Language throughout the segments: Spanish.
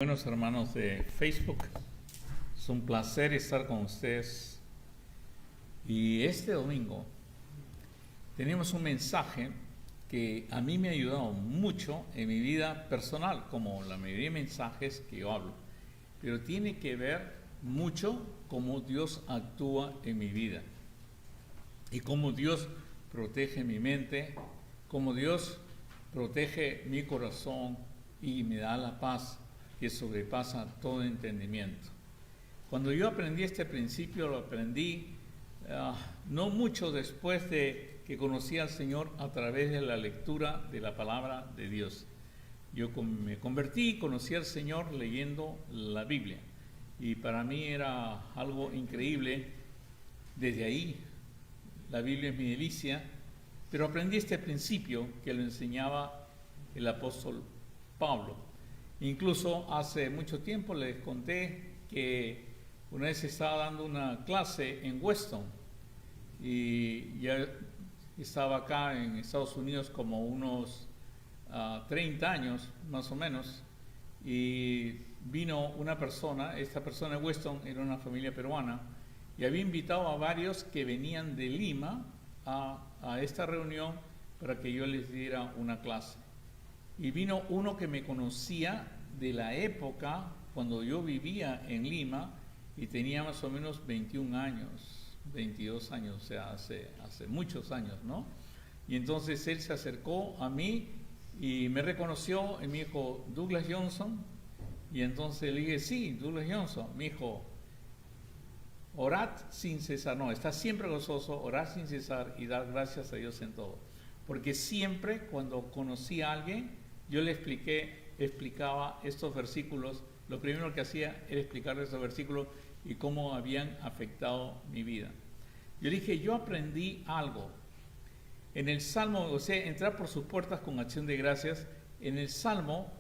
Buenos hermanos de Facebook, es un placer estar con ustedes. Y este domingo tenemos un mensaje que a mí me ha ayudado mucho en mi vida personal, como la mayoría de mensajes que yo hablo, pero tiene que ver mucho cómo Dios actúa en mi vida y cómo Dios protege mi mente, cómo Dios protege mi corazón y me da la paz que sobrepasa todo entendimiento. Cuando yo aprendí este principio, lo aprendí no mucho después de que conocí al Señor a través de la lectura de la palabra de Dios. Yo me convertí y conocí al Señor leyendo la Biblia. Y para mí era algo increíble. Desde ahí, la Biblia es mi delicia. Pero aprendí este principio que lo enseñaba el apóstol Pablo. Incluso hace mucho tiempo les conté que una vez estaba dando una clase en Weston y ya estaba acá en Estados Unidos como unos 30 años más o menos, y vino una persona. Esta persona de Weston era una familia peruana y había invitado a varios que venían de Lima a esta reunión para que yo les diera una clase. Y vino uno que me conocía de la época cuando yo vivía en Lima y tenía más o menos 21 años, 22 años, o sea, hace muchos años, ¿no? Y entonces él se acercó a mí y me reconoció y me dijo, Douglas Johnson. Y entonces le dije, sí, Douglas Johnson. Me dijo, orad sin cesar, no, está siempre gozoso, orad sin cesar y dar gracias a Dios en todo. Porque siempre cuando conocí a alguien, yo le explicaba estos versículos. Lo primero que hacía era explicarle estos versículos y cómo habían afectado mi vida. Yo dije, yo aprendí algo. En el Salmo, o sea, entrar por sus puertas con acción de gracias, en el Salmo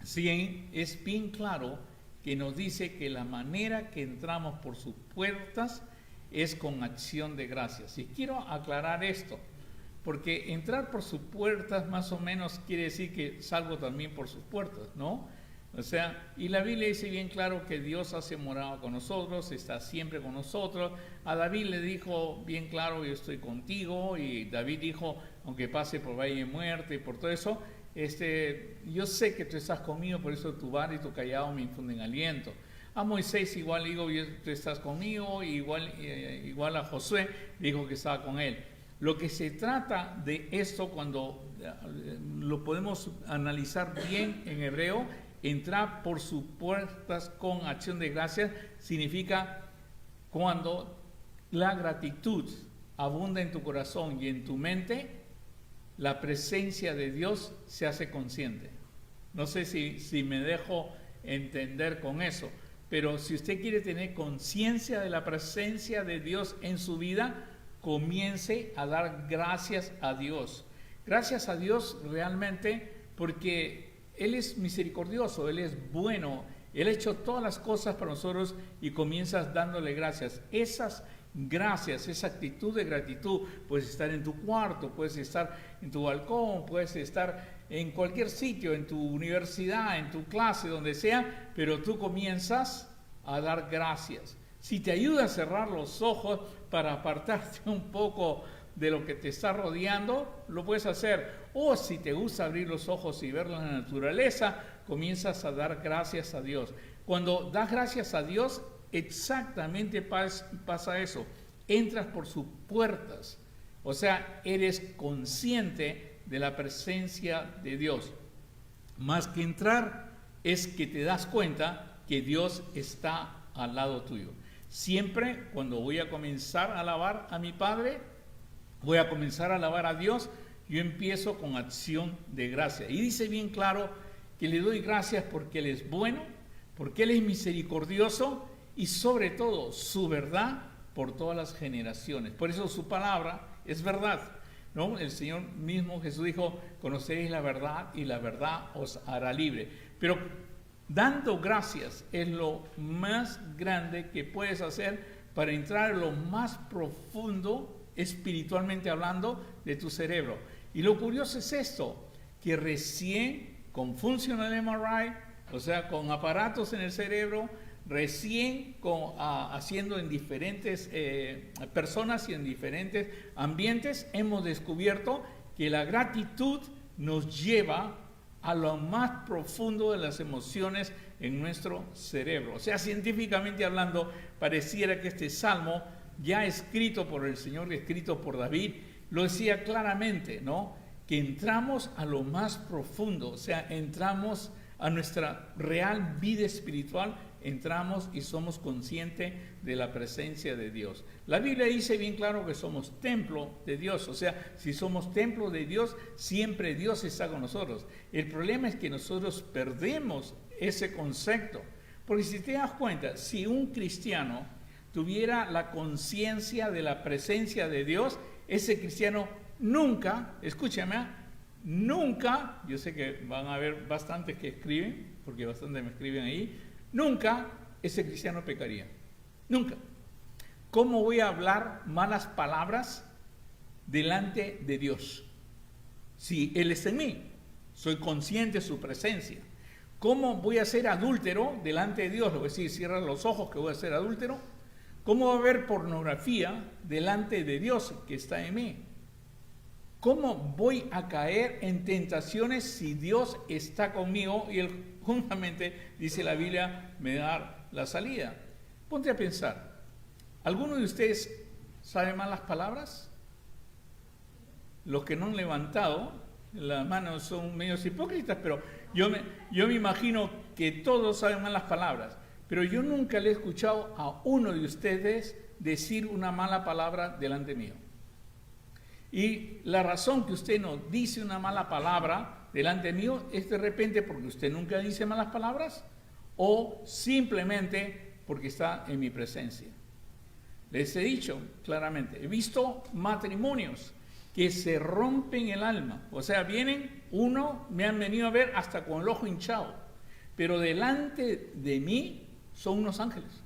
100 es bien claro que nos dice que la manera que entramos por sus puertas es con acción de gracias. Y quiero aclarar esto, porque entrar por sus puertas más o menos quiere decir que salgo también por sus puertas, ¿no? O sea, y la Biblia dice bien claro que Dios hace morada con nosotros, está siempre con nosotros. A David le dijo bien claro, yo estoy contigo, y David dijo, aunque pase por valle de muerte y por todo eso, yo sé que tú estás conmigo, por eso tu vara y tu callado me infunden aliento. A Moisés igual digo, tú estás conmigo, igual a Josué dijo que estaba con él. Lo que se trata de esto, cuando lo podemos analizar bien en hebreo, entrar por sus puertas con acción de gracias, significa cuando la gratitud abunda en tu corazón y en tu mente, la presencia de Dios se hace consciente. No sé si me dejo entender con eso, pero si usted quiere tener conciencia de la presencia de Dios en su vida, comience a dar gracias a Dios. Gracias a Dios realmente, porque Él es misericordioso, Él es bueno, Él ha hecho todas las cosas para nosotros y comienzas dándole gracias. Esas gracias, esa actitud de gratitud, puedes estar en tu cuarto, puedes estar en tu balcón, puedes estar en cualquier sitio, en tu universidad, en tu clase, donde sea, pero tú comienzas a dar gracias. Si te ayuda a cerrar los ojos para apartarte un poco de lo que te está rodeando, lo puedes hacer. O si te gusta abrir los ojos y ver la naturaleza, comienzas a dar gracias a Dios. Cuando das gracias a Dios, exactamente pasa eso. Entras por sus puertas. O sea, eres consciente de la presencia de Dios. Más que entrar, es que te das cuenta que Dios está al lado tuyo. Siempre cuando voy a comenzar a alabar a mi Padre, voy a comenzar a alabar a Dios, yo empiezo con acción de gracia. Y dice bien claro que le doy gracias porque Él es bueno, porque Él es misericordioso y sobre todo su verdad por todas las generaciones. Por eso su palabra es verdad, ¿no? El Señor mismo, Jesús dijo, conoceréis la verdad y la verdad os hará libre. Pero dando gracias es lo más grande que puedes hacer para entrar en lo más profundo, espiritualmente hablando, de tu cerebro. Y lo curioso es esto, que recién con Functional MRI O sea, con aparatos en el cerebro, recién haciendo en diferentes personas y en diferentes ambientes, hemos descubierto que la gratitud nos lleva a lo más profundo de las emociones en nuestro cerebro. O sea, científicamente hablando, pareciera que este salmo, ya escrito por el Señor, escrito por David, lo decía claramente, ¿no? Que entramos a lo más profundo, o sea, entramos a nuestra real vida espiritual, entramos y somos conscientes de la presencia de Dios. La Biblia dice bien claro que somos templo de Dios, o sea, si somos templo de Dios, siempre Dios está con nosotros. El problema es que nosotros perdemos ese concepto, porque si te das cuenta, si un cristiano tuviera la conciencia de la presencia de Dios, ese cristiano nunca, escúchame, nunca, yo sé que van a haber bastantes que escriben, porque bastantes me escriben ahí, nunca ese cristiano pecaría. Nunca. ¿Cómo voy a hablar malas palabras delante de Dios? Si Él está en mí, soy consciente de su presencia. ¿Cómo voy a ser adúltero delante de Dios? Le voy a decir, cierra los ojos que voy a ser adúltero. ¿Cómo va a haber pornografía delante de Dios que está en mí? ¿Cómo voy a caer en tentaciones si Dios está conmigo y Él juntamente, dice la Biblia, me da la salida? Ponte a pensar, ¿alguno de ustedes sabe malas palabras? Los que no han levantado las manos son medios hipócritas, pero yo me imagino que todos saben malas palabras, pero yo nunca le he escuchado a uno de ustedes decir una mala palabra delante mío. Y la razón que usted no dice una mala palabra delante mío es de repente porque usted nunca dice malas palabras o simplemente porque está en mi presencia. Les he dicho claramente, he visto matrimonios que se rompen el alma. O sea, me han venido a ver hasta con el ojo hinchado, pero delante de mí son unos ángeles.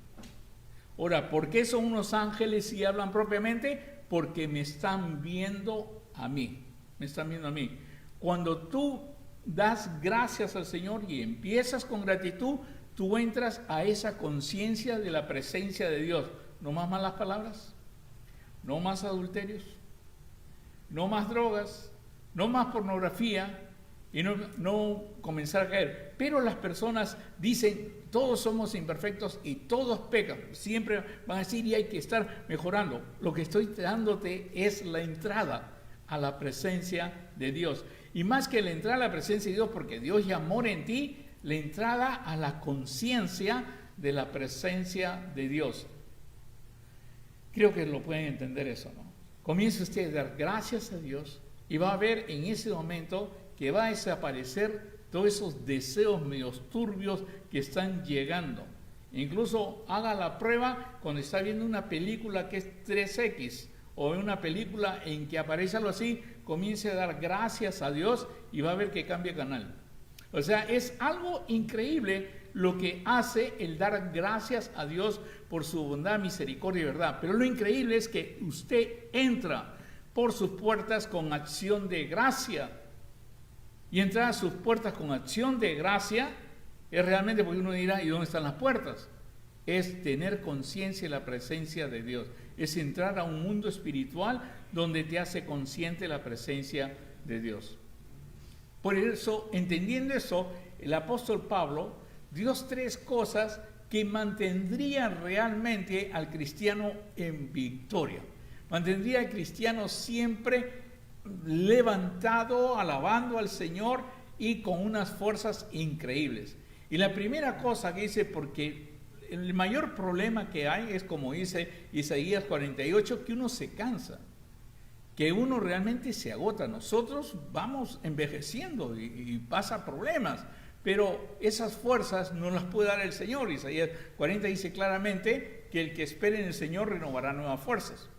Ahora, ¿por qué son unos ángeles y hablan propiamente? Porque me están viendo a mí, me están viendo a mí. Cuando tú das gracias al Señor y empiezas con gratitud, tú entras a esa conciencia de la presencia de Dios. No más malas palabras, no más adulterios, no más drogas, no más pornografía y no comenzar a caer. Pero las personas dicen, todos somos imperfectos y todos pecan. Siempre van a decir y hay que estar mejorando. Lo que estoy dándote es la entrada a la presencia de Dios. Y más que la entrada a la presencia de Dios, porque Dios ya mora en ti, la entrada a la conciencia de la presencia de Dios. Creo que lo pueden entender eso, ¿no? Comienza usted a dar gracias a Dios y va a ver en ese momento que va a desaparecer todos esos deseos medios turbios que están llegando. Incluso haga la prueba cuando está viendo una película que es 3X o una película en que aparece algo así, comience a dar gracias a Dios y va a ver que cambia canal. O sea, es algo increíble lo que hace el dar gracias a Dios por su bondad, misericordia y verdad. Pero lo increíble es que usted entra por sus puertas con acción de gracia. Y entrar a sus puertas con acción de gracia es realmente, porque uno dirá, ¿y dónde están las puertas? Es tener conciencia de la presencia de Dios. Es entrar a un mundo espiritual donde te hace consciente de la presencia de Dios. Por eso, entendiendo eso, el apóstol Pablo dio 3 cosas que mantendrían realmente al cristiano en victoria. Mantendría al cristiano siempre levantado, alabando al Señor y con unas fuerzas increíbles. Y la primera cosa que dice, porque el mayor problema que hay es, como dice Isaías 48, que uno se cansa, que uno realmente se agota. Nosotros vamos envejeciendo y pasa problemas, pero esas fuerzas no las puede dar el Señor. Isaías 40 dice claramente que el que espere en el Señor renovará nuevas fuerzas.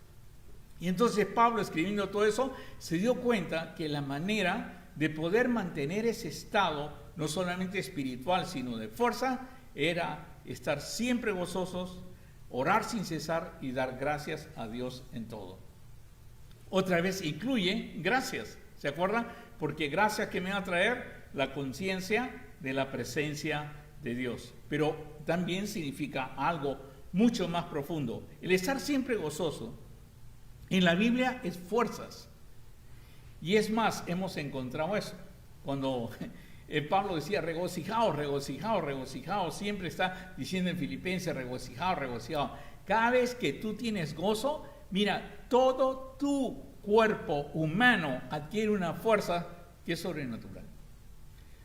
Y entonces Pablo, escribiendo todo eso, se dio cuenta que la manera de poder mantener ese estado, no solamente espiritual, sino de fuerza, era estar siempre gozosos, orar sin cesar y dar gracias a Dios en todo. Otra vez incluye gracias, ¿se acuerdan? Porque gracias que me va a traer la conciencia de la presencia de Dios, pero también significa algo mucho más profundo. El estar siempre gozoso en la Biblia es fuerzas. Y es más, hemos encontrado eso. Cuando Pablo decía regocijaos, regocijaos, regocijaos, siempre está diciendo en Filipenses regocijaos, regocijaos. Cada vez que tú tienes gozo, mira, todo tu cuerpo humano adquiere una fuerza que es sobrenatural.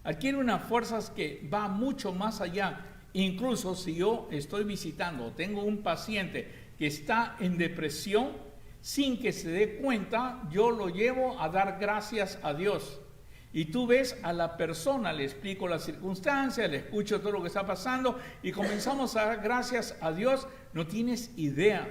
Adquiere unas fuerzas que va mucho más allá. Incluso si yo estoy visitando, tengo un paciente que está en depresión, sin que se dé cuenta, yo lo llevo a dar gracias a Dios. Y tú ves a la persona, le explico las circunstancias, le escucho todo lo que está pasando y comenzamos a dar gracias a Dios. No tienes idea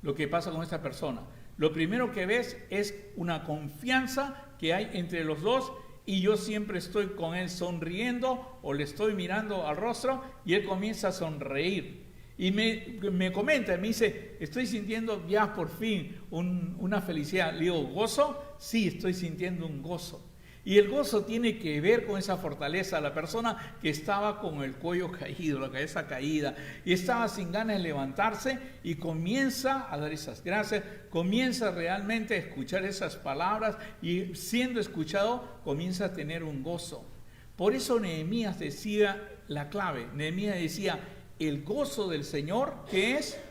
lo que pasa con esta persona. Lo primero que ves es una confianza que hay entre los dos y yo siempre estoy con él sonriendo o le estoy mirando al rostro y él comienza a sonreír. Y me comenta, me dice, estoy sintiendo ya por fin una felicidad. Le digo, ¿gozo? Sí, estoy sintiendo un gozo. Y el gozo tiene que ver con esa fortaleza. La persona que estaba con el cuello caído, la cabeza caída, y estaba sin ganas de levantarse y comienza a dar esas gracias, comienza realmente a escuchar esas palabras y siendo escuchado comienza a tener un gozo. Por eso Nehemías decía la clave. Nehemías decía, el gozo del Señor, que es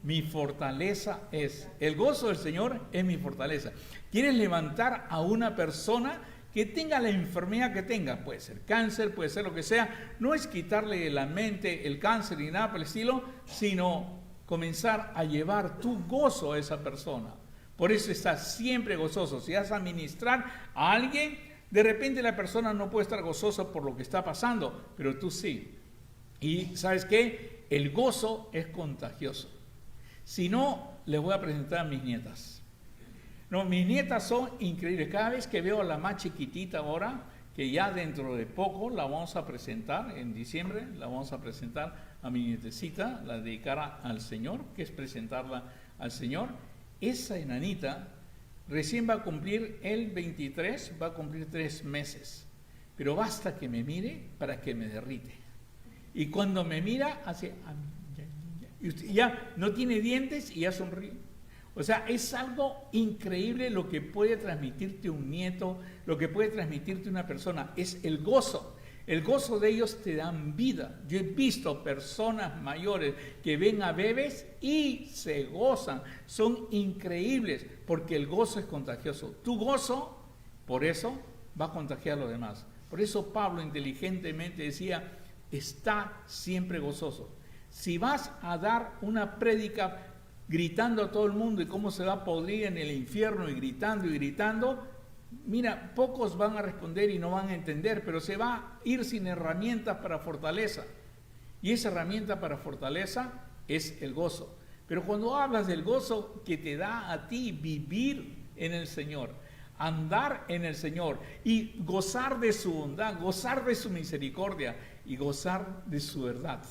mi fortaleza es. El gozo del Señor es mi fortaleza. ¿Quieres levantar a una persona que tenga la enfermedad que tenga? Puede ser cáncer, puede ser lo que sea. No es quitarle de la mente el cáncer ni nada por el estilo, sino comenzar a llevar tu gozo a esa persona. Por eso estás siempre gozoso. Si vas a ministrar a alguien, de repente la persona no puede estar gozosa por lo que está pasando, pero tú sí. Y ¿sabes qué? El gozo es contagioso. Si no, les voy a presentar a mis nietas. No, mis nietas son increíbles. Cada vez que veo a la más chiquitita ahora, que ya dentro de poco la vamos a presentar, en diciembre, la vamos a presentar a mi nietecita, la dedicará al Señor, que es presentarla al Señor. Esa enanita recién va a cumplir el 23, va a cumplir 3 meses. Pero basta que me mire para que me derrite. Y cuando me mira, hace... Y ya no tiene dientes y ya sonríe. O sea, es algo increíble lo que puede transmitirte un nieto, lo que puede transmitirte una persona. Es el gozo. El gozo de ellos te dan vida. Yo he visto personas mayores que ven a bebés y se gozan. Son increíbles porque el gozo es contagioso. Tu gozo, por eso, va a contagiar a los demás. Por eso Pablo inteligentemente decía, está siempre gozoso. Si vas a dar una prédica gritando a todo el mundo y cómo se va a podrir en el infierno y gritando, mira, pocos van a responder y no van a entender, pero se va a ir sin herramientas para fortaleza. Y esa herramienta para fortaleza es el gozo. Pero cuando hablas del gozo que te da a ti vivir en el Señor, andar en el Señor y gozar de su bondad, gozar de su misericordia y gozar de su verdad.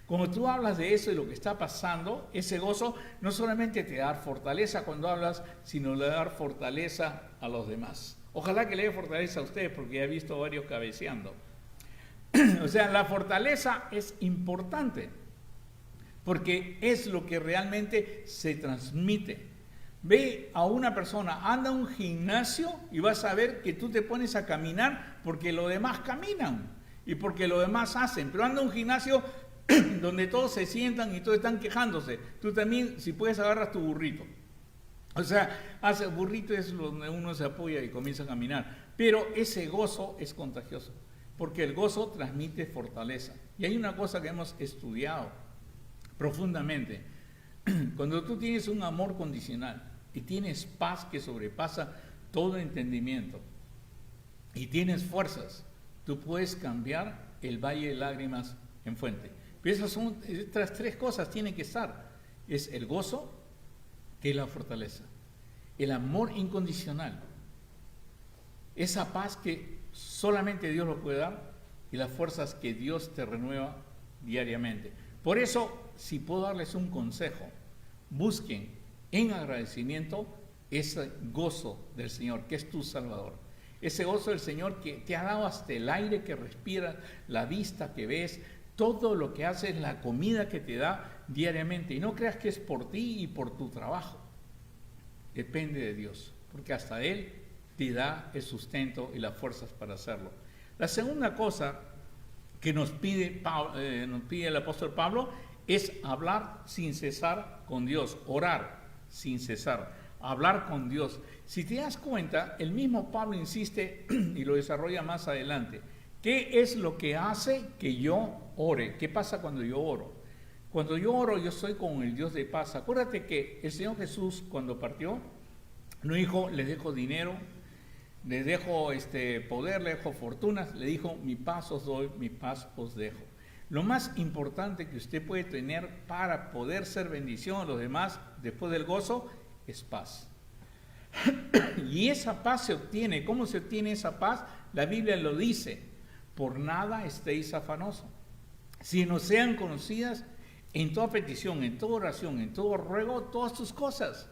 Cuando tú hablas de eso y lo que está pasando, ese gozo no solamente te da fortaleza cuando hablas, sino le da fortaleza a los demás. Ojalá que le dé fortaleza a ustedes porque ya he visto varios cabeceando. O sea, la fortaleza es importante porque es lo que realmente se transmite. Ve a una persona, anda a un gimnasio y vas a ver que tú te pones a caminar porque los demás caminan y porque los demás hacen. Pero anda a un gimnasio donde todos se sientan y todos están quejándose. Tú también, si puedes, agarras tu burrito. O sea, hace burrito es donde uno se apoya y comienza a caminar. Pero ese gozo es contagioso, porque el gozo transmite fortaleza. Y hay una cosa que hemos estudiado profundamente. Cuando tú tienes un amor condicional y tienes paz que sobrepasa todo entendimiento y tienes fuerzas, tú puedes cambiar el valle de lágrimas en fuente. Pero estas 3 cosas tienen que estar. Es el gozo, que es la fortaleza. El amor incondicional. Esa paz que solamente Dios lo puede dar y las fuerzas que Dios te renueva diariamente. Por eso, si puedo darles un consejo, busquen en agradecimiento ese gozo del Señor, que es tu Salvador. Ese gozo del Señor que te ha dado hasta el aire que respiras, la vista que ves, Todo lo que hace es la comida que te da diariamente. Y no creas que es por ti y por tu trabajo. Depende de Dios, porque hasta Él te da el sustento y las fuerzas para hacerlo. La segunda cosa que nos pide el apóstol Pablo es hablar sin cesar con Dios, orar sin cesar, hablar con Dios. Si te das cuenta, el mismo Pablo insiste y lo desarrolla más adelante. ¿Qué es lo que hace que yo ore? ¿Qué pasa cuando yo oro? Cuando yo oro, yo estoy con el Dios de paz. Acuérdate que el Señor Jesús, cuando partió, no dijo, les dejo dinero, les dejo poder, les dejo fortunas, le dijo, mi paz os doy, mi paz os dejo. Lo más importante que usted puede tener para poder ser bendición a los demás después del gozo es paz. Y esa paz se obtiene. ¿Cómo se obtiene esa paz? La Biblia lo dice, por nada estéis afanosos, sino sean conocidas en toda petición, en toda oración, en todo ruego, todas tus cosas.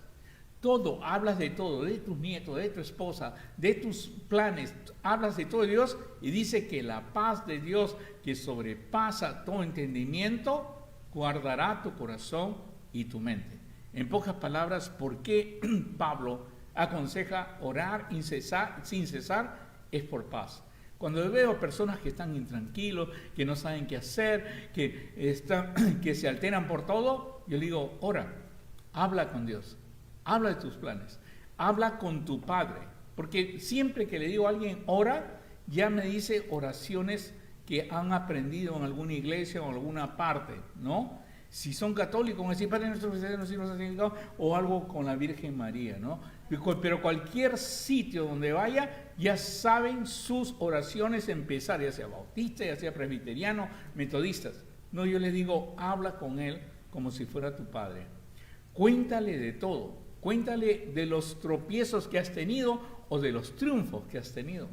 Todo, hablas de todo, de tus nietos, de tu esposa, de tus planes, hablas de todo Dios, y dice que la paz de Dios que sobrepasa todo entendimiento, guardará tu corazón y tu mente. En pocas palabras, ¿por qué Pablo aconseja orar sin cesar? Es por paz. Cuando veo personas que están intranquilos, que no saben qué hacer, que se alteran por todo, yo le digo, ora, habla con Dios. Habla de tus planes, habla con tu Padre, porque siempre que le digo a alguien ora, ya me dice oraciones que han aprendido en alguna iglesia o en alguna parte, ¿no? Si son católicos, van a decir Padre nuestro que estás en los cielos, santificado, o algo con la Virgen María, ¿no? Pero cualquier sitio donde vaya, ya saben sus oraciones empezar, ya sea bautista, ya sea presbiteriano, metodistas. No, yo les digo, habla con Él como si fuera tu Padre. Cuéntale de todo. Cuéntale de los tropiezos que has tenido o de los triunfos que has tenido.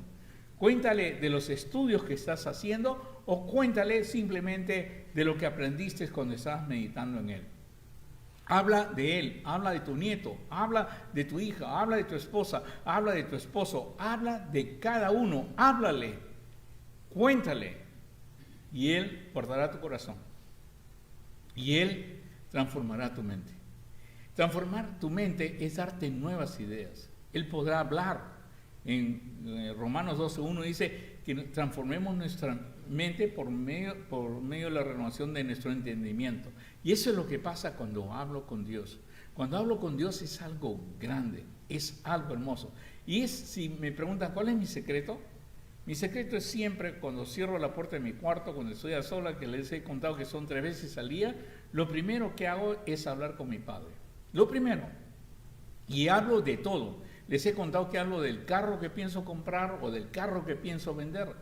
Cuéntale de los estudios que estás haciendo o cuéntale simplemente de lo que aprendiste cuando estabas meditando en Él. Habla de Él, habla de tu nieto, habla de tu hija, habla de tu esposa, habla de tu esposo, habla de cada uno, háblale, cuéntale y Él guardará tu corazón y Él transformará tu mente. Transformar tu mente es darte nuevas ideas. Él podrá hablar. En Romanos 12:1 dice que transformemos nuestra mente por medio de la renovación de nuestro entendimiento. Y eso es lo que pasa cuando hablo con Dios. Cuando hablo con Dios es algo grande, es algo hermoso. Y si me preguntan cuál es mi secreto, mi secreto es siempre cuando cierro la puerta de mi cuarto, cuando estoy a solas, que les he contado que son 3 veces al día, lo primero que hago es hablar con mi Padre. Lo primero, y hablo de todo. Les he contado que hablo del carro que pienso comprar o del carro que pienso vender.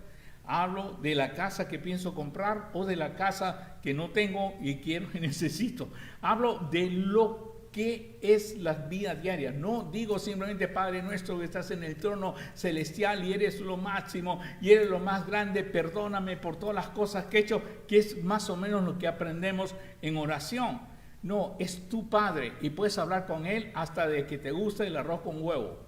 Hablo de la casa que pienso comprar o de la casa que no tengo y quiero y necesito. Hablo de lo que es la vida diaria. No digo simplemente Padre nuestro que estás en el trono celestial y eres lo máximo y eres lo más grande, perdóname por todas las cosas que he hecho, que es más o menos lo que aprendemos en oración. No, es tu Padre y puedes hablar con Él hasta de que te gusta el arroz con huevo.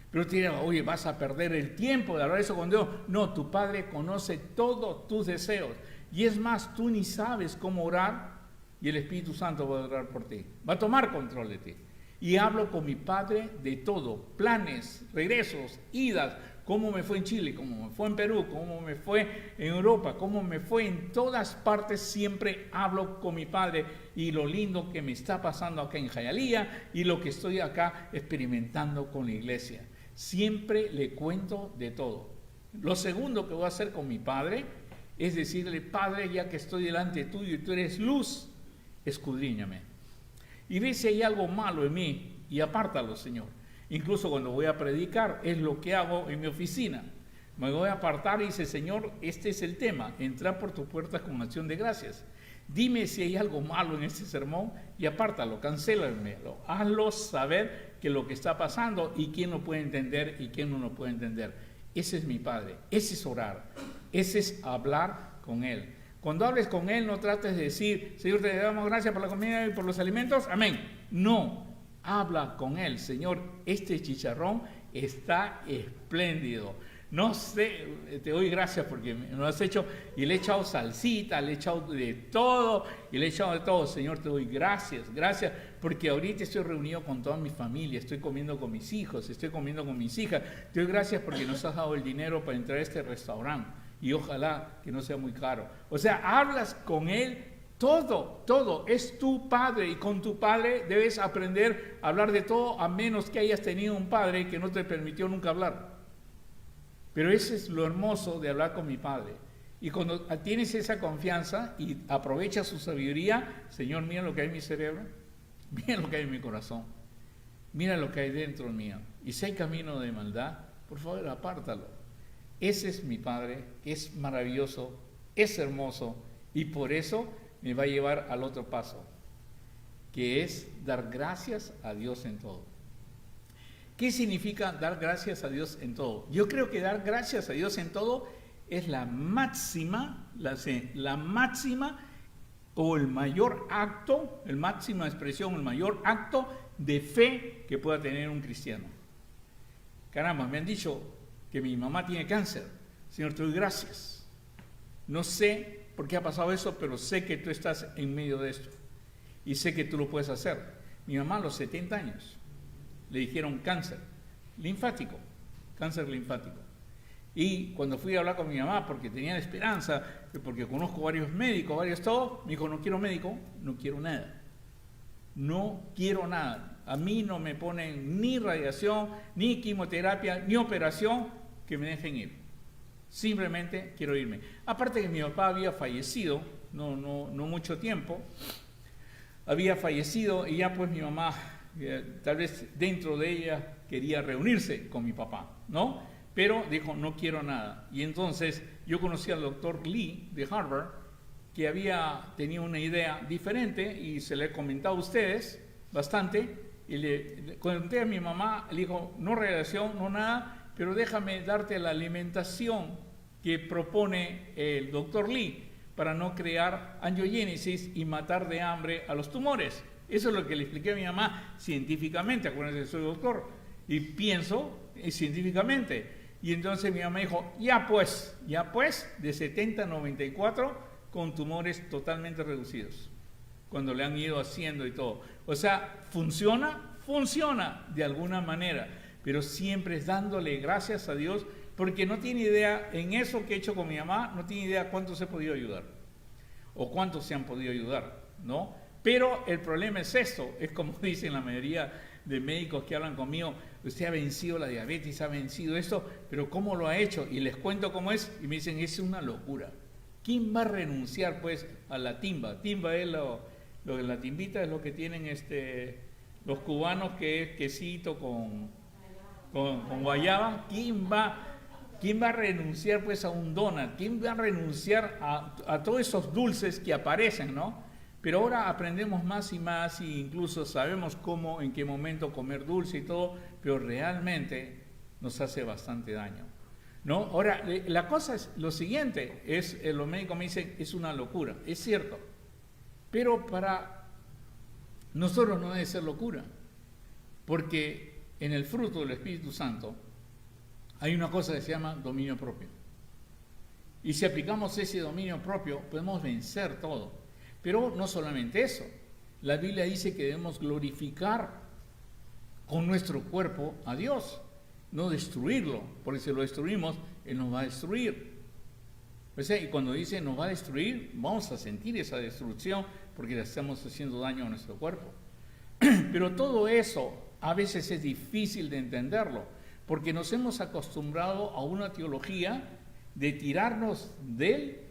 Pero te dirán, oye, vas a perder el tiempo de hablar eso con Dios. No, tu Padre conoce todos tus deseos. Y es más, tú ni sabes cómo orar y el Espíritu Santo va a orar por ti. Va a tomar control de ti. Y hablo con mi Padre de todo. Planes, regresos, idas. Cómo me fue en Chile, cómo me fue en Perú, cómo me fue en Europa, cómo me fue en todas partes, siempre hablo con mi Padre y lo lindo que me está pasando acá en Hialeah y lo que estoy acá experimentando con la iglesia. Siempre le cuento de todo. Lo segundo que voy a hacer con mi Padre es decirle, Padre, ya que estoy delante tuyo y tú eres luz, escudriñame. Y ve si hay algo malo en mí y apártalo, Señor. Incluso cuando voy a predicar, es lo que hago en mi oficina. Me voy a apartar y dice, Señor, este es el tema, entrar por tus puertas con acción de gracias. Dime si hay algo malo en este sermón y apártalo, cancélamelo, hazlo saber que lo que está pasando y quién lo puede entender y quién no lo puede entender. Ese es mi Padre, ese es orar, ese es hablar con Él. Cuando hables con Él, no trates de decir, Señor, te damos gracias por la comida y por los alimentos, amén. No. Habla con Él, Señor, este chicharrón está espléndido. No sé, te doy gracias porque me lo has hecho y le he echado salsita, le he echado de todo y le he echado de todo. Señor, te doy gracias, gracias porque ahorita estoy reunido con toda mi familia, estoy comiendo con mis hijos, estoy comiendo con mis hijas. Te doy gracias porque nos has dado el dinero para entrar a este restaurante y ojalá que no sea muy caro. O sea, hablas con Él. Todo es tu padre y con tu padre debes aprender a hablar de todo a menos que hayas tenido un padre que no te permitió nunca hablar. Pero eso es lo hermoso de hablar con mi padre. Y cuando tienes esa confianza y aprovechas su sabiduría, Señor, mira lo que hay en mi cerebro, mira lo que hay en mi corazón, mira lo que hay dentro mío. Y si hay camino de maldad, por favor apártalo. Ese es mi padre, es maravilloso, es hermoso y por eso me va a llevar al otro paso, que es dar gracias a Dios en todo. ¿Qué significa dar gracias a Dios en todo? Yo creo que dar gracias a Dios en todo es la máxima o el mayor acto, la máxima expresión, el mayor acto de fe que pueda tener un cristiano. Caramba, me han dicho que mi mamá tiene cáncer. Señor, te doy gracias. No sé por qué ha pasado eso, pero sé que tú estás en medio de esto. Y sé que tú lo puedes hacer. Mi mamá a los 70 años le dijeron cáncer linfático. Y cuando fui a hablar con mi mamá, porque tenía esperanza, porque conozco varios médicos, me dijo, no quiero médico, no quiero nada. No quiero nada. A mí no me ponen ni radiación, ni quimioterapia, ni operación, que me dejen ir. Simplemente quiero irme. Aparte que mi papá había fallecido, no mucho tiempo, había fallecido y ya pues mi mamá, tal vez dentro de ella quería reunirse con mi papá, ¿no? Pero dijo, no quiero nada. Y entonces yo conocí al doctor Lee de Harvard, que había tenido una idea diferente y se le he comentado a ustedes bastante. Y le conté a mi mamá, le dijo, no radiación, no nada, pero déjame darte la alimentación que propone el doctor Lee para no crear angiogénesis y matar de hambre a los tumores. Eso es lo que le expliqué a mi mamá científicamente, acuérdense que soy doctor, y pienso científicamente. Y entonces mi mamá dijo, ya pues, de 70 a 94, con tumores totalmente reducidos, cuando le han ido haciendo y todo. O sea, funciona de alguna manera, pero siempre es dándole gracias a Dios, porque no tiene idea, en eso que he hecho con mi mamá, no tiene idea cuántos he podido ayudar, o cuántos se han podido ayudar, ¿no? Pero el problema es esto, es como dicen la mayoría de médicos que hablan conmigo, usted ha vencido la diabetes, ha vencido esto, pero ¿cómo lo ha hecho? Y les cuento cómo es, y me dicen, es una locura. ¿Quién va a renunciar pues a la timba? Timba es la timbita es lo que tienen los cubanos, que es quesito con guayaba. ¿Quién va a renunciar pues a un donut? ¿Quién va a renunciar a todos esos dulces que aparecen, ¿no? Pero ahora aprendemos más y más e incluso sabemos cómo, en qué momento comer dulce y todo, pero realmente nos hace bastante daño, ¿no? Ahora, la cosa es lo siguiente, los médicos me dicen, es una locura, es cierto, pero para nosotros no debe ser locura, porque en el fruto del Espíritu Santo hay una cosa que se llama dominio propio. Y si aplicamos ese dominio propio, podemos vencer todo. Pero no solamente eso, la Biblia dice que debemos glorificar con nuestro cuerpo a Dios, no destruirlo, porque si lo destruimos, Él nos va a destruir. O sea, y cuando dice nos va a destruir, vamos a sentir esa destrucción porque le estamos haciendo daño a nuestro cuerpo. Pero todo eso a veces es difícil de entenderlo, porque nos hemos acostumbrado a una teología de tirarnos del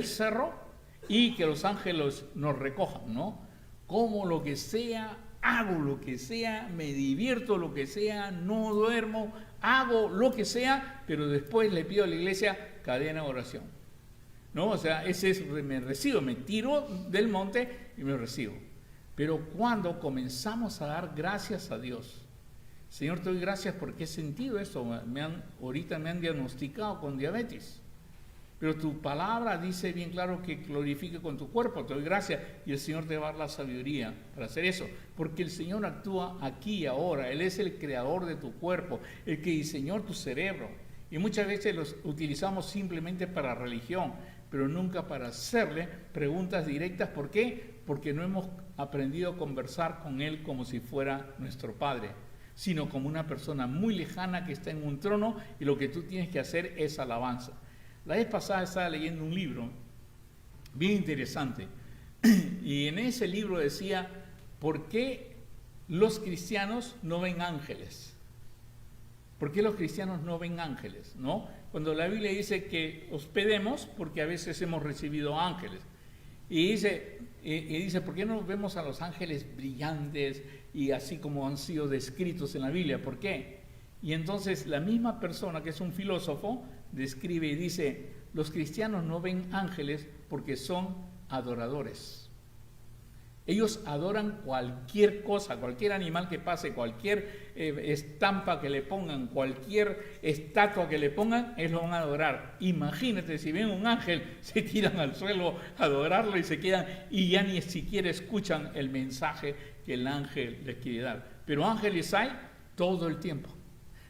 cerro y que los ángeles nos recojan, ¿no? Como lo que sea, hago lo que sea, me divierto lo que sea, no duermo, hago lo que sea, pero después le pido a la iglesia cadena de oración, ¿no? O sea, me recibo, me tiro del monte y me recibo. Pero cuando comenzamos a dar gracias a Dios, Señor, te doy gracias porque he sentido esto, ahorita me han diagnosticado con diabetes. Pero tu palabra dice bien claro que glorifique con tu cuerpo, te doy gracias, y el Señor te va a dar la sabiduría para hacer eso, porque el Señor actúa aquí y ahora, Él es el creador de tu cuerpo, el que diseñó tu cerebro, Y muchas veces los utilizamos simplemente para religión, pero nunca para hacerle preguntas directas. ¿Por qué? Porque no hemos aprendido a conversar con Él como si fuera nuestro Padre, sino como una persona muy lejana que está en un trono y lo que tú tienes que hacer es alabanza. La vez pasada estaba leyendo un libro bien interesante y en ese libro decía, ¿por qué los cristianos no ven ángeles? ¿Por qué los cristianos no ven ángeles? ¿No? Cuando la Biblia dice que hospedemos, porque a veces hemos recibido ángeles. Y dice, ¿por qué no vemos a los ángeles brillantes y así como han sido descritos en la Biblia? ¿Por qué? Y entonces la misma persona que es un filósofo describe y dice, los cristianos no ven ángeles porque son adoradores. Ellos adoran cualquier cosa, cualquier animal que pase, cualquier estampa que le pongan, cualquier estatua que le pongan, ellos lo van a adorar. Imagínate, si ven un ángel, se tiran al suelo a adorarlo y se quedan y ya ni siquiera escuchan el mensaje que el ángel les quiere dar. Pero ángeles hay todo el tiempo.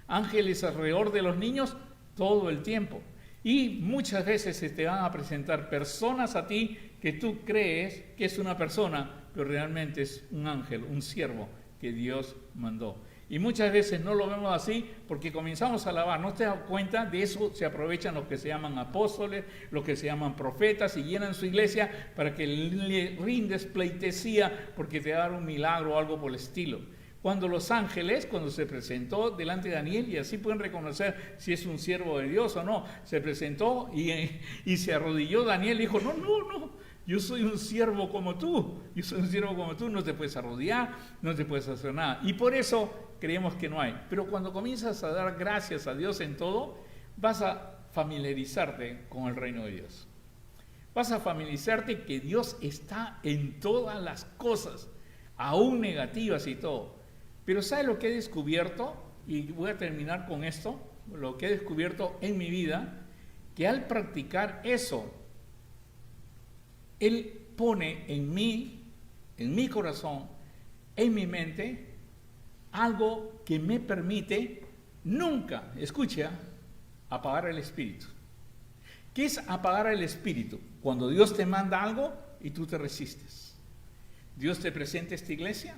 Ángeles alrededor de los niños todo el tiempo. Y muchas veces se te van a presentar personas a ti que tú crees que es una persona, pero realmente es un ángel, un siervo que Dios mandó. Y muchas veces no lo vemos así porque comenzamos a alabar. ¿No te das cuenta? De eso se aprovechan los que se llaman apóstoles, los que se llaman profetas y llenan su iglesia para que le rindes pleitesía porque te va a dar un milagro o algo por el estilo. Cuando los ángeles, cuando se presentó delante de Daniel, y así pueden reconocer si es un siervo de Dios o no, se presentó y se arrodilló Daniel y dijo, no, yo soy un siervo como tú, no te puedes arrodillar, no te puedes hacer nada. Y por eso creemos que no hay. Pero cuando comienzas a dar gracias a Dios en todo, vas a familiarizarte con el reino de Dios. Vas a familiarizarte que Dios está en todas las cosas, aún negativas y todo. Pero ¿sabes lo que he descubierto? Y voy a terminar con esto, lo que he descubierto en mi vida, que al practicar eso, Él pone en mi corazón, en mi mente, algo que me permite nunca, escucha, apagar el espíritu. ¿Qué es apagar el espíritu? Cuando Dios te manda algo y tú te resistes. Dios te presenta esta iglesia,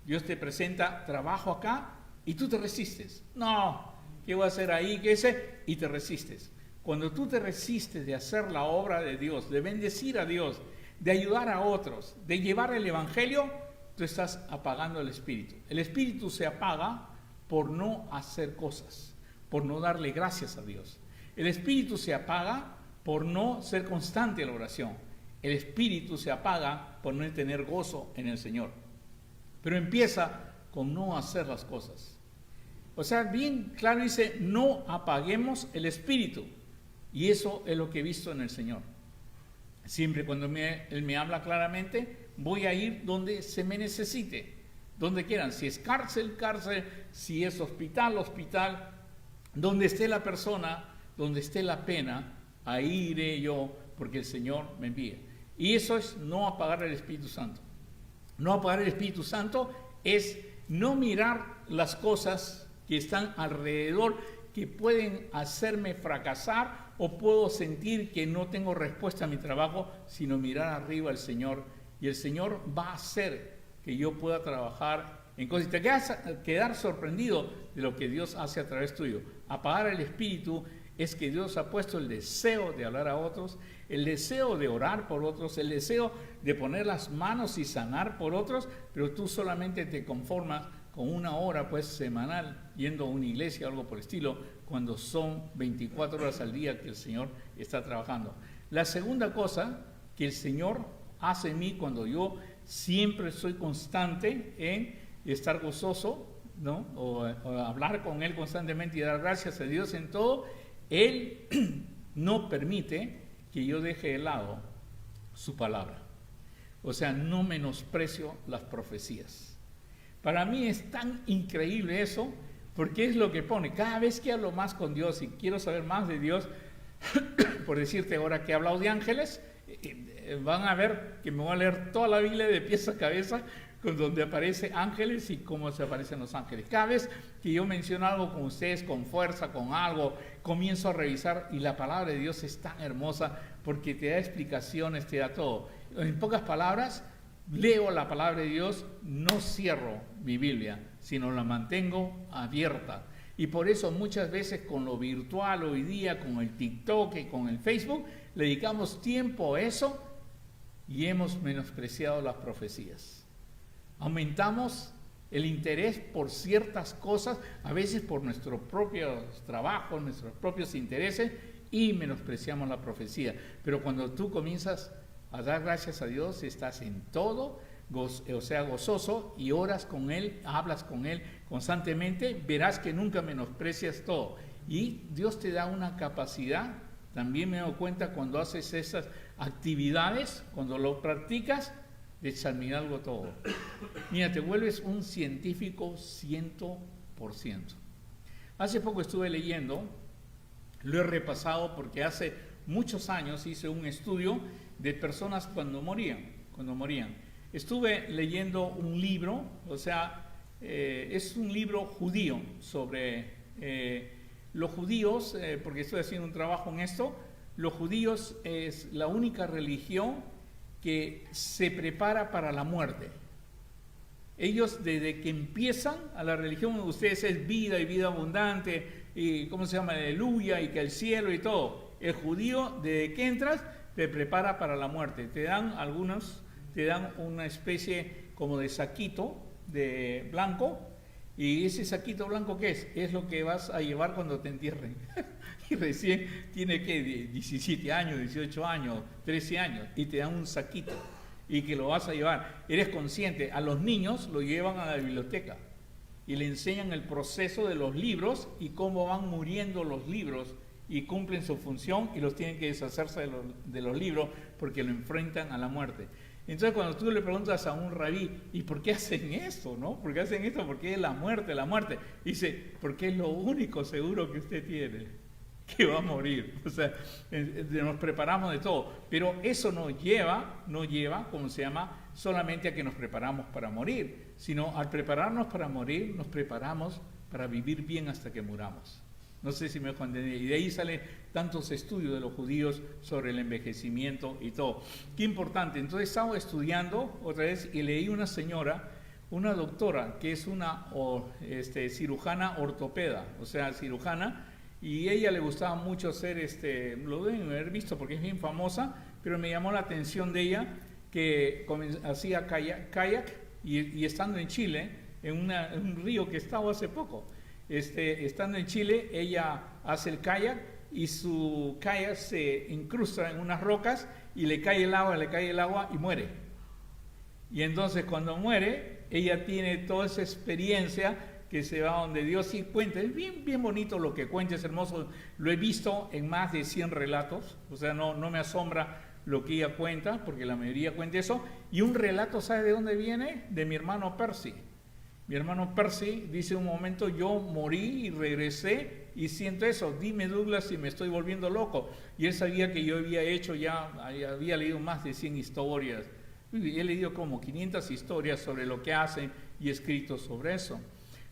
Dios te presenta trabajo acá y tú te resistes. No, ¿qué voy a hacer ahí? ¿Qué sé? Y te resistes. Cuando tú te resistes de hacer la obra de Dios, de bendecir a Dios, de ayudar a otros, de llevar el evangelio, tú estás apagando el espíritu. El espíritu se apaga por no hacer cosas, por no darle gracias a Dios. El espíritu se apaga por no ser constante en la oración. El espíritu se apaga por no tener gozo en el Señor. Pero empieza con no hacer las cosas. O sea, bien claro dice, no apaguemos el espíritu. Y eso es lo que he visto en el Señor. Siempre cuando Él me habla claramente, voy a ir donde se me necesite, donde quieran. Si es cárcel, cárcel, si es hospital, hospital, donde esté la persona, donde esté la pena, ahí iré yo, porque el Señor me envía. Y eso es no apagar el Espíritu Santo. No apagar el Espíritu Santo es no mirar las cosas que están alrededor, que pueden hacerme fracasar o puedo sentir que no tengo respuesta a mi trabajo, sino mirar arriba al Señor. Y el Señor va a hacer que yo pueda trabajar en cosas. Y te vas a quedar sorprendido de lo que Dios hace a través tuyo. Apagar el espíritu es que Dios ha puesto el deseo de hablar a otros, el deseo de orar por otros, el deseo de poner las manos y sanar por otros, pero tú solamente te conformas con una hora pues semanal yendo a una iglesia o algo por el estilo, cuando son 24 horas al día que el Señor está trabajando. La segunda cosa que el Señor hace en mí cuando yo siempre soy constante en estar gozoso, ¿no? o hablar con Él constantemente y dar gracias a Dios en todo, Él no permite que yo deje de lado su palabra. O sea, no menosprecio las profecías. Para mí es tan increíble eso, porque es lo que pone. Cada vez que hablo más con Dios y quiero saber más de Dios, por decirte ahora que he hablado de ángeles, van a ver que me voy a leer toda la Biblia de pies a cabeza, con donde aparece ángeles y cómo se aparecen los ángeles. Cada vez que yo menciono algo con ustedes, con fuerza, con algo, comienzo a revisar y la palabra de Dios es tan hermosa porque te da explicaciones, te da todo. En pocas palabras, leo la palabra de Dios, no cierro mi Biblia, sino la mantengo abierta. Y por eso muchas veces con lo virtual hoy día, con el TikTok y con el Facebook, le dedicamos tiempo a eso y hemos menospreciado las profecías. Aumentamos el interés por ciertas cosas, a veces por nuestros propios trabajos, nuestros propios intereses, y menospreciamos la profecía. Pero cuando tú comienzas a dar gracias a Dios, estás en todo, gozoso, y oras con Él, hablas con Él constantemente, verás que nunca menosprecias todo. Y Dios te da una capacidad, también me doy cuenta cuando haces esas actividades, cuando lo practicas, de examinar todo. Mira, te vuelves un científico 100%. Hace poco estuve leyendo, lo he repasado porque hace muchos años hice un estudio de personas cuando morían. Estuve leyendo un libro, es un libro judío sobre los judíos, porque estoy haciendo un trabajo en esto. Los judíos es la única religión que se prepara para la muerte. Ellos desde que empiezan a la religión, ustedes es vida y vida abundante, y ¿cómo se llama? Aleluya, y que el cielo y todo. El judío, desde que entras, te prepara para la muerte. Te dan una especie como de saquito de blanco, y ese saquito blanco, ¿qué es? Es lo que vas a llevar cuando te entierren. Y recién tiene que 17 años, 18 años, 13 años, y te dan un saquito y que lo vas a llevar. Eres consciente, a los niños lo llevan a la biblioteca y le enseñan el proceso de los libros y cómo van muriendo los libros y cumplen su función y los tienen que deshacerse de los libros porque lo enfrentan a la muerte. Entonces cuando tú le preguntas a un rabí, ¿y por qué hacen esto? ¿No? ¿Por qué hacen esto? Porque es la muerte. Dice, porque es lo único seguro que usted tiene, que va a morir. O sea, nos preparamos de todo, pero eso no lleva, ¿cómo se llama? Solamente a que nos preparamos para morir, sino al prepararnos para morir, nos preparamos para vivir bien hasta que muramos. No sé si me dejo entender. Y de ahí salen tantos estudios de los judíos sobre el envejecimiento y todo. Qué importante. Entonces estaba estudiando otra vez y leí una señora, una doctora, que es una cirujana ortopeda, o sea, cirujana. Y a ella le gustaba mucho hacer, lo deben haber visto porque es bien famosa, pero me llamó la atención de ella que hacía kayak y estando en Chile, en un río que estaba hace poco, estando en Chile, ella hace el kayak y su kayak se incrusta en unas rocas y le cae el agua y muere. Y entonces cuando muere, ella tiene toda esa experiencia que se va donde Dios y cuenta. Es bien bonito lo que cuenta, es hermoso. Lo he visto en más de 100 relatos, o sea, no me asombra lo que ella cuenta, porque la mayoría cuenta eso. Y un relato, ¿sabe de dónde viene? De mi hermano Percy. Mi hermano Percy dice un momento, yo morí y regresé y siento eso. Dime, Douglas, si me estoy volviendo loco. Y él sabía que yo había leído más de 100 historias. He leído como 500 historias sobre lo que hacen y escrito sobre eso.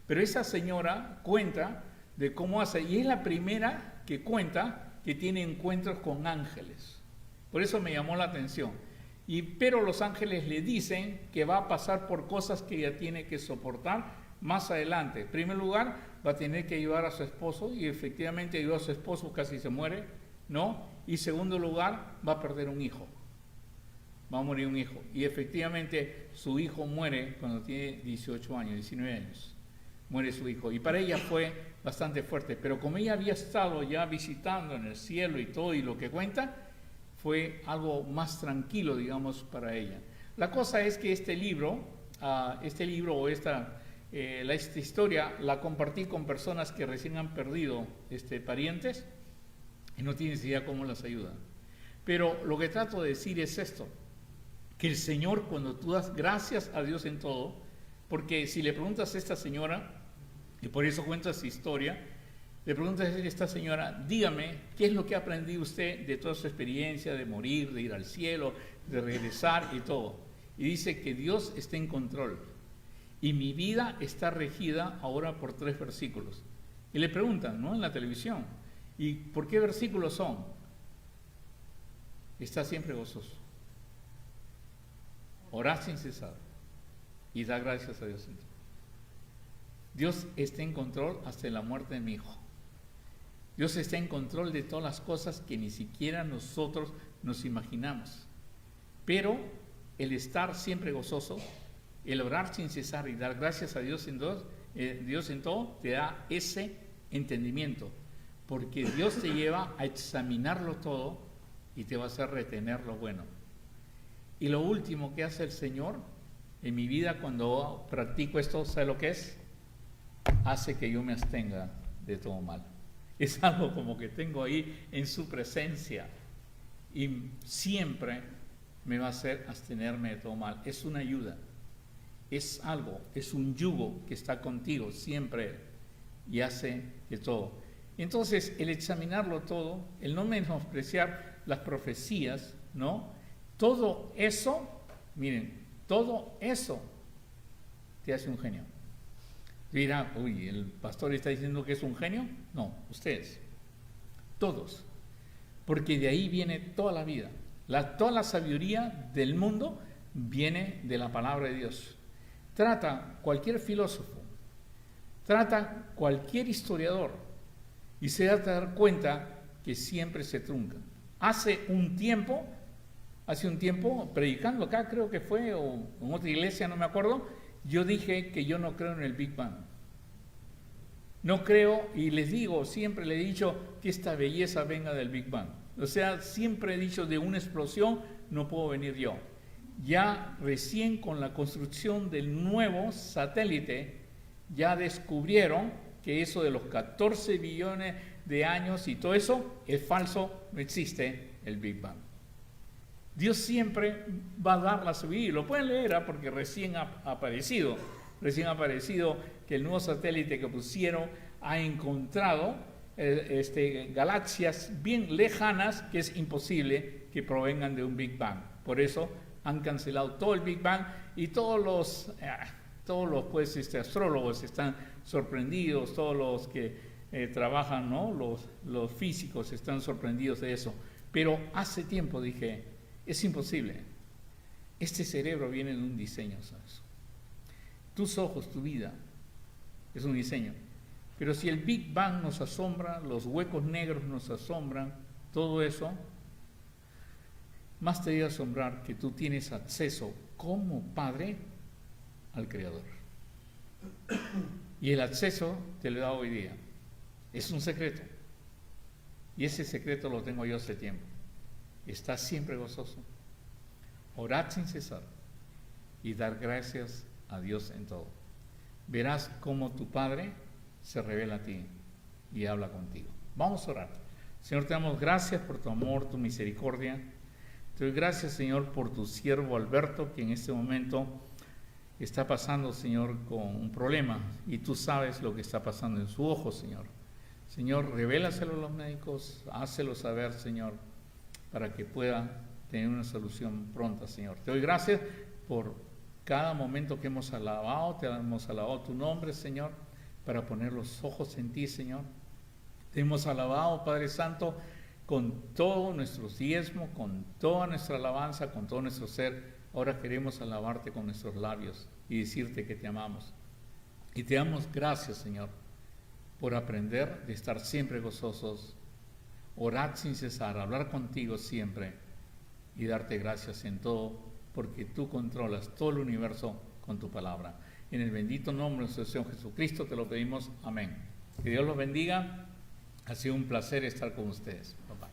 Pero esa señora cuenta de cómo hace, y es la primera que cuenta que tiene encuentros con ángeles. Por eso me llamó la atención. Pero los ángeles le dicen que va a pasar por cosas que ella tiene que soportar más adelante. En primer lugar, va a tener que ayudar a su esposo, y efectivamente ayudó a su esposo, casi se muere, ¿no? Y en segundo lugar, va a perder un hijo. Va a morir un hijo. Y efectivamente su hijo muere cuando tiene 18 años, 19 años. Muere su hijo. Y para ella fue bastante fuerte. Pero como ella había estado ya visitando en el cielo y todo, y lo que cuenta, fue algo más tranquilo, digamos, para ella. La cosa es que esta historia la compartí con personas que recién han perdido parientes y no tienes idea cómo las ayudan. Pero lo que trato de decir es esto, que el Señor, cuando tú das gracias a Dios en todo, porque si le preguntas a esta señora, y por eso cuenta su historia, le preguntas a esta señora, dígame, ¿qué es lo que ha aprendido usted de toda su experiencia de morir, de ir al cielo, de regresar y todo? y dice que Dios está en control. Y mi vida está regida ahora por 3 versículos. Y le preguntan, ¿no?, en la televisión, ¿y por qué versículos son? Está siempre gozoso. Orad sin cesar y da gracias a Dios. Dios está en control hasta la muerte de mi hijo. Dios está en control de todas las cosas que ni siquiera nosotros nos imaginamos. Pero el estar siempre gozoso, el orar sin cesar y dar gracias a Dios en todo, te da ese entendimiento. Porque Dios te lleva a examinarlo todo y te va a hacer retener lo bueno. Y lo último que hace el Señor en mi vida cuando practico esto, ¿sabe lo que es? Hace que yo me abstenga de todo mal. Es algo como que tengo ahí en su presencia y siempre me va a hacer abstenerme de todo mal. Es una ayuda, es algo, es un yugo que está contigo siempre y hace de todo. Entonces, el examinarlo todo, el no menospreciar las profecías, ¿no? Todo eso, miren, todo eso te hace un genio. Dirá, uy, ¿el pastor está diciendo que es un genio? No, ustedes, todos, porque de ahí viene toda la vida. Toda la sabiduría del mundo viene de la palabra de Dios. Trata cualquier filósofo, trata cualquier historiador y se da a dar cuenta que siempre se trunca. Hace un tiempo, predicando acá, creo que fue, o en otra iglesia, no me acuerdo, yo dije que yo no creo en el Big Bang. No creo, y les digo, siempre le he dicho que esta belleza venga del Big Bang. O sea, siempre he dicho, de una explosión no puedo venir yo. Ya recién con la construcción del nuevo satélite, ya descubrieron que eso de los 14 billones de años y todo eso es falso, no existe el Big Bang. Dios siempre va a dar la sabiduría. Lo pueden leer porque recién ha aparecido que el nuevo satélite que pusieron ha encontrado galaxias bien lejanas que es imposible que provengan de un Big Bang. Por eso han cancelado todo el Big Bang y todos los astrólogos están sorprendidos, todos los que trabajan, ¿no?, los físicos están sorprendidos de eso. Pero hace tiempo dije, es imposible. Este cerebro viene de un diseño, ¿sabes? Tus ojos, tu vida, es un diseño. Pero si el Big Bang nos asombra, los huecos negros nos asombran, todo eso, más te debe asombrar que tú tienes acceso como padre al Creador. Y el acceso te lo da hoy día. Es un secreto. Y ese secreto lo tengo yo hace tiempo. Estás siempre gozoso. Orad sin cesar y dar gracias a Dios en todo. Verás cómo tu Padre se revela a ti y habla contigo. Vamos a orar. Señor, te damos gracias por tu amor, tu misericordia. Te doy gracias, Señor, por tu siervo Alberto, que en este momento está pasando, Señor, con un problema. Y tú sabes lo que está pasando en su ojo, Señor. Señor, revélaselo a los médicos, hácelo saber, Señor, para que pueda tener una solución pronta, Señor. Te doy gracias por cada momento que hemos alabado tu nombre, Señor, para poner los ojos en ti, Señor. Te hemos alabado, Padre Santo, con todo nuestro diezmo, con toda nuestra alabanza, con todo nuestro ser. Ahora queremos alabarte con nuestros labios y decirte que te amamos. Y te damos gracias, Señor, por aprender de estar siempre gozosos, orar sin cesar, hablar contigo siempre y darte gracias en todo, porque tú controlas todo el universo con tu palabra. En el bendito nombre de nuestro Señor Jesucristo te lo pedimos. Amén. Que Dios los bendiga. Ha sido un placer estar con ustedes. Bye bye.